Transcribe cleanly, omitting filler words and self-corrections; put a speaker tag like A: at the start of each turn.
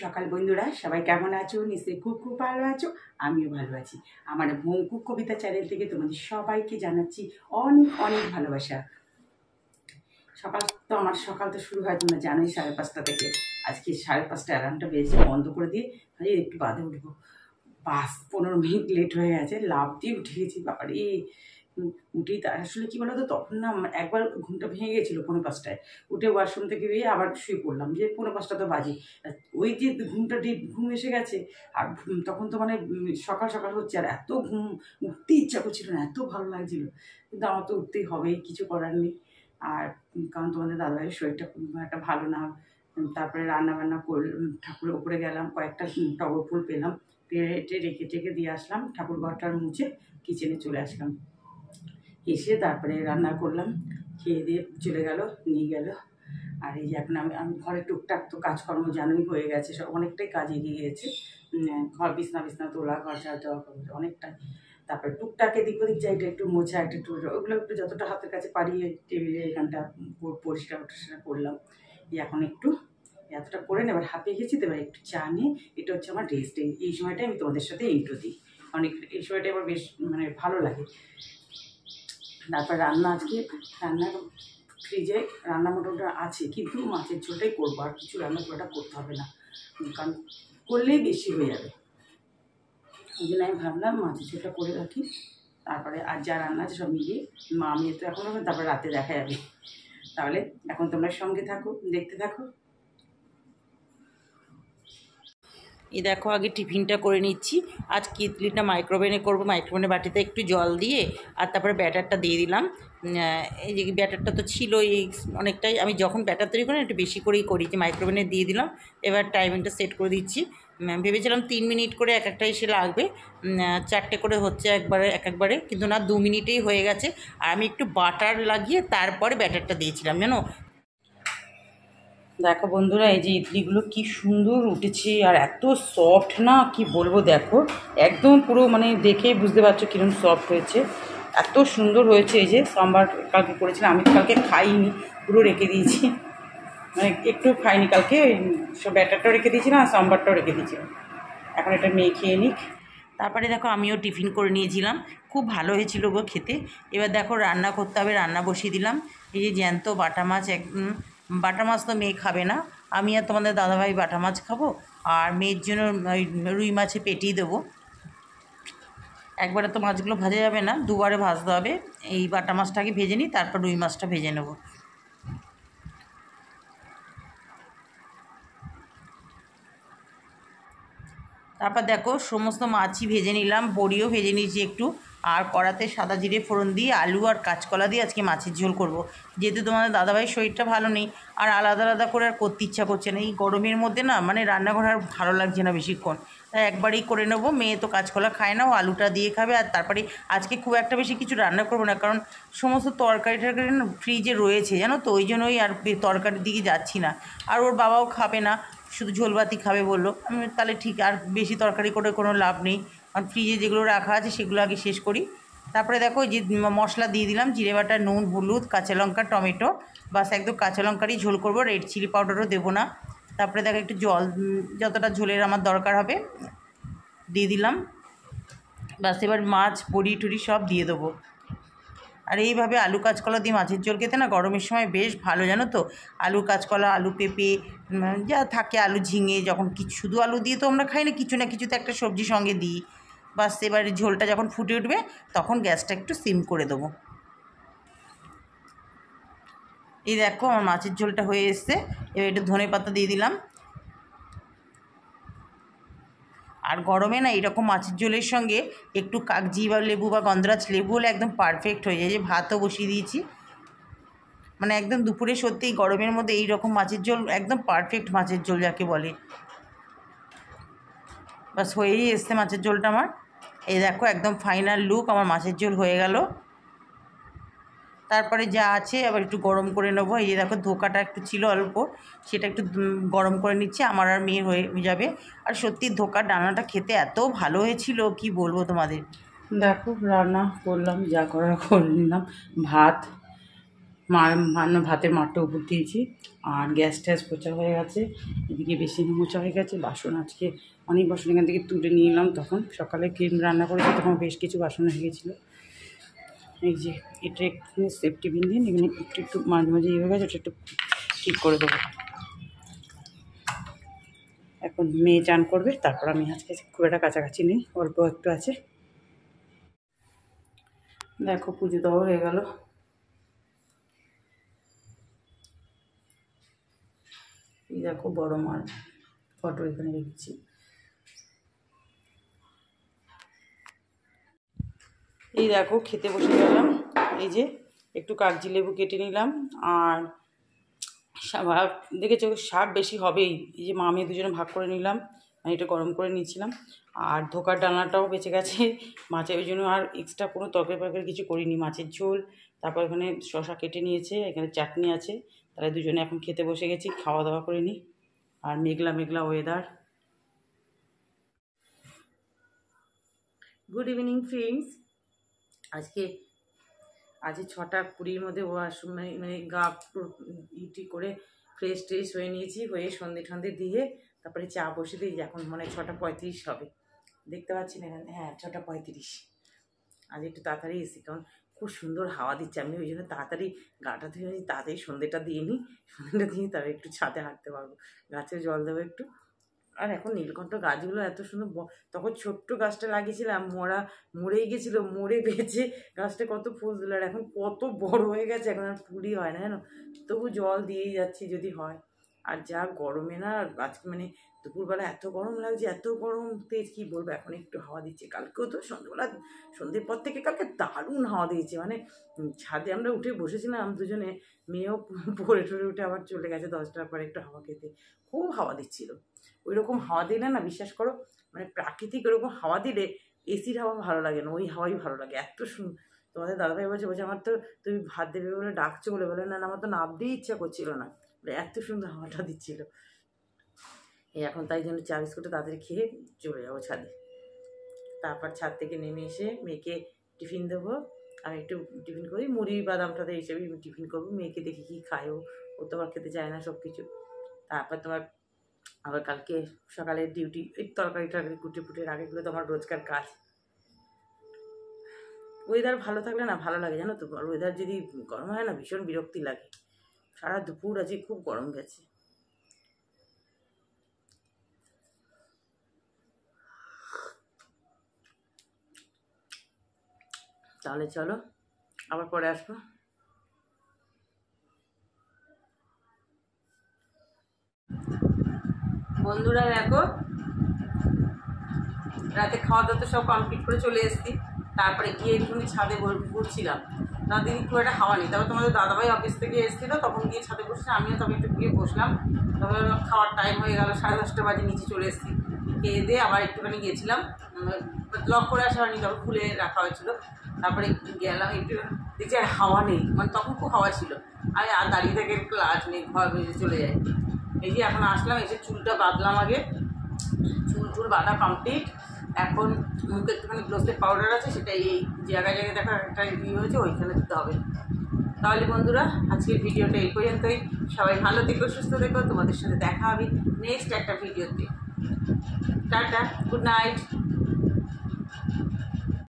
A: সকাল বন্ধুরা, সবাই কেমন আছো? নিশ্চয়ই খুব খুব ভালো আছো। আমিও ভালো আছি। আমার হোমকুক কবিতা চ্যানেল থেকে তোমাদের সবাইকে জানাচ্ছি অনেক অনেক ভালোবাসা। সকাল তো শুরু হয়, তোমরা জানোই 5:30 থেকে। আজকে 5:30 অ্যালার্মটা বেজে বন্ধ করে দিয়ে একটু বাদে উঠবো। 15 মিনিট লেট হয়ে গেছে, লাফ দিয়ে উঠে গেছি। বাবারে, উঠেই তার আসলে কী বলো তো, তখন না একবার ঘুমটা ভেঙে গেছিলো 5:45-টায়। উঠে ওয়াশরুম থেকে বেরিয়ে আবার শুয়ে পড়লাম, যে 5:45 তো বাজে। ওই যে ঘুম এসে গেছে। আর তখন তো মানে সকাল সকাল হচ্ছে, আর এত উঠতে ইচ্ছা করছিল না, এত ভালো লাগছিল। কিন্তু আমার তো উঠতেই হবেই, কিছু করার নেই। আর কারণ তোমাদের দাদাভাইয়ের শরীরটা খুব একটা ভালো না। তারপরে রান্নাবান্না ঠাকুরের ওপরে গেলাম, কয়েকটা টগর ফুল পেলাম, পেটে রেখে দিয়ে আসলাম। ঠাকুর ঘরটার মুছে কিচেনে চলে আসলাম। এসে তারপরে রান্না করলাম, খেয়ে দিয়ে চলে নিয়ে গেল। আর এই যে এখন আমি ঘরে টুকটাক তো কাজকর্ম জানোই হয়ে গেছে, সব অনেকটাই কাজ এগিয়ে গেছে। ঘর বিছনা তোলা, ঘর ঝাড় দেওয়া, অনেকটাই। তারপরে টুকটাক এদিক ওদিক যাইটা একটু মোছা, একটু ওগুলো একটু যতটা হাতের কাছে পারি টেবিলে এখানটা পরিষ্কার করলাম। এখন একটু এতটা করে এবার হাঁপিয়ে গেছি, তো এবার একটু চা নিয়ে, এটা হচ্ছে আমার রেস্ট। এই সময়টাই আমি তোমাদের সাথে ইন্ট্রো দিই। অনেক এই সময়টা আমার বেশ মানে ভালো লাগে। তারপর আজকে রান্নার ফ্রিজে রান্না মোটামুটি আছে, কিন্তু মাছের ঝোলটাই করবো, আর কিছু রান্না পুরোটা করতে হবে না, কারণ করলেই বেশি হয়ে যাবে। এই জন্য আমি ভাবলাম মাছের ঝোলটা করে রাখি, তারপরে আর যা রান্না আছে সব মিলিয়ে আমি তো এখন হবে, তারপরে রাতে দেখা যাবে। তাহলে এখন তোমরা সঙ্গে থাকো, দেখতে থাকো। এই দেখো, আগে টিফিনটা করে নিচ্ছি। আজ ইডলিটা মাইক্রোওভেনে করবো, মাইক্রোওভেনের বাটিতে একটু জল দিয়ে, আর তারপরে ব্যাটারটা দিয়ে দিলাম। এই যে ব্যাটারটা তো ছিল এই অনেকটাই, আমি যখন ব্যাটার তৈরি করি একটু বেশি করেই করি, যে মাইক্রোওভেনে দিয়ে দিলাম। এবার টাইমিংটা সেট করে দিচ্ছি। ভেবেছিলাম 3 মিনিট করে এক একটাই সে লাগবে, 4টে করে হচ্ছে একবারে, কিন্তু না, 2 মিনিটেই হয়ে গেছে। আর আমি একটু বাটার লাগিয়ে তারপরে ব্যাটারটা দিয়েছিলাম, জানো। দেখো বন্ধুরা, এই যে ইডলিগুলো কি সুন্দর উঠেছে, আর এত সফট না, কি বলবো। দেখো একদম পুরো মানে দেখেই বুঝতে পারছো কিরকম সফট হয়েছে, এত সুন্দর হয়েছে। এই যে সাম্বার কালকে করেছিলাম, আমি কালকে খাইনি, পুরো রেখে দিয়েছি, মানে একটু খাইনি কালকে। সব ব্যাটারটাও রেখে দিয়েছিলাম আর সাম্বারটাও রেখে দিয়েছিলাম। এখন এটা মেয়ে খেয়ে নিক। তারপরে দেখো, আমিও টিফিন করে নিয়েছিলাম, খুব ভালো হয়েছিল গো খেতে। এবার দেখো রান্না করতে হবে, রান্না বসিয়ে দিলাম। এই যে জ্যান্ত বাটা মাছ, বাটা মাছ তো মেয়ে খাবে না, আমি আর তোমাদের দাদাভাই বাটা মাছ খাবো। আর মেয়ের জন্য রুই মাছে পেটিয়ে দেবো। একবারে তো মাছগুলো ভাজা যাবে না, দুবারে ভাজতে হবে। এই বাটা মাছটাকে ভেজে নিই, তারপর রুই মাছটা ভেজে নেবো। তারপর দেখো, সমস্ত মাছই ভেজে নিলাম, বড়িও ভেজে নিয়েছি একটু। আর কড়াতে সাদা জিরে ফোড়ন দিয়ে আলু আর কাঁচকলা দিয়ে আজকে মাছের ঝোল করব। যেহেতু তোমাদের দাদাভাইয়ের শরীরটা ভালো নেই, আর আলাদা আলাদা করে আর করতে ইচ্ছা করছে না। এই গরমের মধ্যে না, মানে রান্নাঘর আর ভালো লাগছে না বেশিক্ষণ, তাই একবারেই করে নেবো। মেয়ে তো কাঁচকলা খায় না, ও আলুটা দিয়ে খাবে। আর তারপরে আজকে খুব একটা বেশি কিছু রান্না করবো না, কারণ সমস্ত তরকারি না ফ্রিজে রয়েছে, জানো তো, ওই জন্যই আর তরকারির দিকে যাচ্ছি না। আর ওর বাবাও খাবে না, শুধু ঝোলবাতি খাবে বললো। আমি তাহলে ঠিক, আর বেশি তরকারি করে কোনো লাভ নেই, কারণ ফ্রিজে যেগুলো রাখা আছে সেগুলো আগে শেষ করি। তারপরে দেখো, যে মশলা দিয়ে দিলাম, জিরে বাটা, নুন, হলুদ, কাঁচা লঙ্কা, টমেটো, বাস একদম কাঁচা লঙ্কারই ঝোল করবো, রেড চিলি পাউডারও দেবো না। তারপরে দেখো একটু জল, যতটা ঝোলের আমার দরকার হবে দিয়ে দিলাম। বাস এবার মাছ, বড়ি টুড়ি সব দিয়ে দেবো। আর এইভাবে আলু কাঁচকলা দিয়ে মাছের ঝোল খেতে না গরমের সময় বেশ ভালো, জানো তো। আলু কাঁচকলা, আলু পেঁপে যা থাকে, আলু ঝিঙে, যখন শুধু আলু দিয়ে তো আমরা খাই না, কিছু না কিছুতে একটা সবজি সঙ্গে দিই। বাস এবারে ঝোলটা যখন ফুটে উঠবে, তখন গ্যাসটা একটু সিম করে দেবো। এই দেখো, আমার মাছের ঝোলটা হয়ে এসছে। এবার একটু ধনেপাতা দিয়ে দিলাম। আর গরমে না এরকম মাছের ঝোলের সঙ্গে একটু কাগজি বা লেবু বা গন্ধরাজ লেবু হলে একদম পারফেক্ট হয়ে যায়। যে ভাতও বসিয়ে দিয়েছি, মানে একদম দুপুরে সত্যিই গরমের মধ্যে এই রকম মাছের ঝোল একদম পারফেক্ট মাছের ঝোল যাকে বলে। বাস হয়েই এসছে মাছের ঝোলটা আমার। এই দেখো, একদম ফাইনাল লুক, আমার মাছের ঝোল হয়ে গেল। তারপরে যা আছে আবার একটু গরম করে নেবো। এই যে দেখো, ধোকাটা একটু ছিল অল্প, সেটা একটু গরম করে নিচ্ছে, আমার আর মেয়ে হয়ে যাবে। আর সত্যি ধোকার ডালনাটা খেতে এত ভালো হয়েছিল, কি বলবো তোমাদের। দেখো রান্না করলাম, যা করার করে নিলাম। ভাত, ভাতের মাঠটা উপর দিয়েছি, আর গ্যাস ট্যাস পোছা হয়ে গেছে, এদিকে বেশি মোছা হয়ে গেছে। বাসন আজকে অনেক বাসন এখান থেকে তুলে নিয়ে এলাম, তখন সকালে ক্রিম রান্না করেছি তখন বেশ কিছু বাসন হয়ে গেছিলো। এই যে এটা একটু সেফটি পিন দিন, এখানে একটু একটু মাঝে মাঝে ইয়ে হয়ে গেছে, ওটা একটু ঠিক করে দেবো। এখন মেয়ে চান করবে, তারপর আমি আজকে খুব একটা কাছাকাছি নেই, অল্প একটু আছে। দেখো পুজো দেওয়া হয়ে গেল। এই দেখো বড় মার ফটো এখানে রেখেছি। এই দেখো খেতে বসে গেলাম। এই যে একটু কাগজি লেবু কেটে নিলাম, আর দেখেছো শাক বেশি হবেই, এই যে মা আমি দুজনে ভাগ করে নিলাম, আমি এটা গরম করে নিয়েছিলাম। আর ধোকার ডালনাটাও বেঁচে গেছে মাছের, ওই জন্য আর এক্সট্রা কোনো তরকারি কিছু করিনি, মাছের ঝোল। তারপর এখানে শশা কেটে নিয়েছে, এখানে চাটনি আছে, তাহলে দুজনে এখন খেতে বসে গেছি, খাওয়া দাওয়া করে নিই। আর মেঘলা মেঘলা ওয়েদার। Good evening friends. আজকে 6:20 মধ্যে মানে গা ইটি করে ফ্রেশ ট্রেশ হয়ে নিয়েছি, হয়ে সন্ধে ঠন্ধে দিয়ে তারপরে চা বসে দিই। এখন মানে 6:35 হবে, দেখতে পাচ্ছি না এখানে, হ্যাঁ 6:35। আজ একটু তাড়াতাড়ি এসেছি, কারণ খুব সুন্দর হাওয়া দিচ্ছে, আমি ওই জন্য তাড়াতাড়ি গাটা ধুয়ে তাড়াতাড়ি সন্ধেটা দিয়ে নিই, সন্ধেটা দিয়ে তারপরে একটু ছাদে হাঁটতে পারবো, গাছে জল দেবো একটু। আর এখন নীলকণ্ঠ গাছগুলো এত সুন্দর, তখন ছোট্ট গাছটা লাগিয়েছিলাম, মরেই গেছিলো, মরে বেঁচে গাছটা কত ফুল দিল, আর এখন কত বড় হয়ে গেছে, এখন আর ফুলই হয় না জানো, তবু জল দিয়েই যাচ্ছি যদি হয়। আর যা গরমে না আজকে মানে দুপুরবেলা এত গরম লাগছে, এত গরম তেজ কী বলবো। এখন একটু হাওয়া দিচ্ছে, কালকেও তো সন্ধ্যের পর থেকে কালকে দারুণ হাওয়া দিয়েছে, মানে ছাদে আমরা উঠে বসেছিলাম দুজনে, মেয়েও পড়ে টরে উঠে আবার চলে গেছে 10টার পরে একটু হাওয়া খেতে, খুব হাওয়া দিচ্ছিল। ওই রকম হাওয়া দিলে না বিশ্বাস করো, মানে প্রাকৃতিক ওরকম হাওয়া দিলে এসির হাওয়া ভালো লাগে না, ওই হাওয়াই ভালো লাগে। এত তোমাদের দাদাভাই বলছে আমার তো তুমি ভাত দেবে বলে ডাকছো বলে না, আমার তো নামতেই ইচ্ছা করছিল না, এত সুন্দর হাওয়াটা দিচ্ছিল। এই এখন তাই জন্য চা বিস্কুটটা তাড়াতাড়ি খেয়ে চলে যাবো ছাদে, তারপর ছাদ থেকে নেমে এসে মেয়েকে টিফিন দেবো। আমি একটু টিফিন করি, মুড়ি বাদামটাতে হিসেবে টিফিন করবো, মেয়েকে দেখি কী খায়, ও তো আবার খেতে চায় না সব কিছু। তারপর তোমার আবার কালকে সকালে ডিউটি, এই তরকারি কুটে ফুটের আগেগুলো তো আমার রোজকার কাজ। ওয়েদার ভালো থাকলে না ভালো লাগে জানো তো, আর ওয়েদার যদি গরম হয় না ভীষণ বিরক্তি লাগে। সারা দুপুর আজকে খুব গরম গেছে। তাহলে চলো আবার পরে আসবো। বন্ধুরা দেখো, রাতে খাওয়া দাওয়া তো সব কমপ্লিট করে চলে এসেছি, তারপরে গিয়ে একটুখানি ছাদে ঘুরছিলাম, তাদের খুব একটা হাওয়া নেই। তারপর তোমাদের দাদাভাই অফিস থেকে এসেছিলো, তখন গিয়ে ছাদে বসে আমিও তবে একটু গিয়ে বসলাম। তবে খাওয়ার টাইম হয়ে গেল, 10:30 বাজে নিচে চলে এসেছি, খেয়ে দিয়ে আবার একটুখানি গিয়েছিলাম, লক করে আসা হয়নি, তবে খুলে রাখা হয়েছিল। তারপরে গেলাম একটু, দেখছি আর হাওয়া নেই, মানে তখন খুব হাওয়া ছিল, আমি আর দাঁড়িয়ে থেকে একটু লাজ নেই, ঘর বেজে চলে যায়। এই যে এখন আসলাম, এসে চুলটা বাঁধলাম, আগে চুল বাঁধা কমপ্লিট। এখন মুখে একটুখানি গ্লোসের পাউডার আছে, সেটা এই জায়গায় দেখা একটা ইয়ে হয়েছে, ওইখানে দিতে হবে। তাহলে বন্ধুরা আজকের ভিডিওটা এই পর্যন্তই, সবাই ভালো থেকো, সুস্থ থেকো, তোমাদের সাথে দেখা হবে নেক্সট একটা ভিডিওতে। Tata, good night.